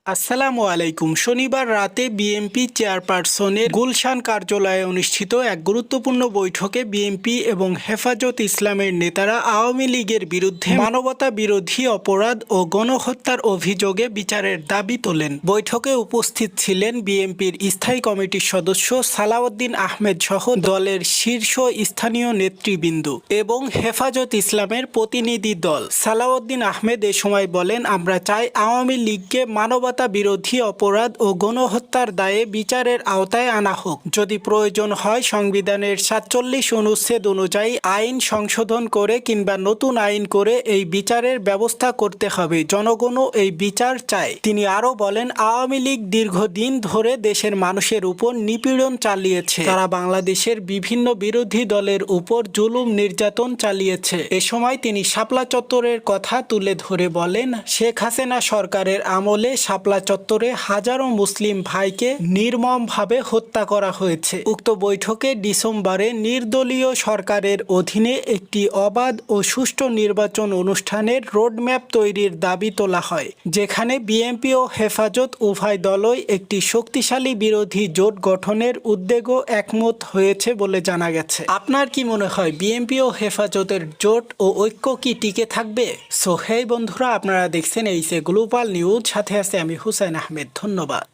আসসালামু আলাইকুম। শনিবার রাতে বিএনপি চেয়ারপারসনের গুলশান কার্যালয়ে অনুষ্ঠিত এক গুরুত্বপূর্ণ বৈঠকে বিএনপি এবং হেফাজত ইসলামের নেতারা আওয়ামী লীগের বিরুদ্ধে মানবতা বিরোধী অপরাধ ও গণহত্যার অভিযোগে বিচারের দাবি তোলেন। বৈঠকে উপস্থিত ছিলেন বিএনপির স্থায়ী কমিটির সদস্য সালাউদ্দিন আহমেদ সহ দলের শীর্ষ স্থানীয় নেতৃবৃন্দ এবং হেফাজত ইসলামের প্রতিনিধি দল। সালাউদ্দিন আহমেদ এ সময় বলেন, আমরা চাই আওয়ামী লীগকে মানবতা বিরোধী অপরাধ ও গণহত্যার দায়ে বিচারের আওতায় আনা হোক। যদি প্রয়োজন হয় সংবিধানের ৪৭ অনুচ্ছেদ অনুযায়ী আইন সংশোধন করে কিংবা নতুন আইন করে এই বিচারের ব্যবস্থা করতে হবে। জনগণও এই বিচার চায়। তিনি আরও বলেন, আওয়ামী লীগ দীর্ঘদিন ধরে দেশের মানুষের উপর নিপীড়ন চালিয়েছে। তারা বাংলাদেশের বিভিন্ন বিরোধী দলের উপর জুলুম নির্যাতন চালিয়েছে। এ সময় তিনি শাপলা চত্বরের কথা তুলে ধরে বলেন, শেখ হাসিনা সরকারের আমলে শাপলা চত্বরে হাজারো মুসলিম ভাইকে নির্মমভাবে হত্যা করা হয়েছে। উক্ত বৈঠকে ডিসেম্বরে নির্দলীয় সরকারের অধীনে একটি অবাধ ও সুষ্ঠু নির্বাচন অনুষ্ঠানের রোডম্যাপ তৈরির দাবি তোলা হয়, যেখানে বিএনপি ও হেফাজত উভয় দলই একটি শক্তিশালী বিরোধী জোট গঠনের উদ্যোগও একমত হয়েছে বলে জানা গেছে। আপনার কি মনে হয় বিএনপি ও হেফাজতের জোট ও ঐক্য কি টিকে থাকবে? সো হেই বন্ধুরা, আপনারা দেখছেন এইচএ গ্লোবাল নিউজ, সাথে আছে আমি হুসাইন আহমেদ। ধন্যবাদ।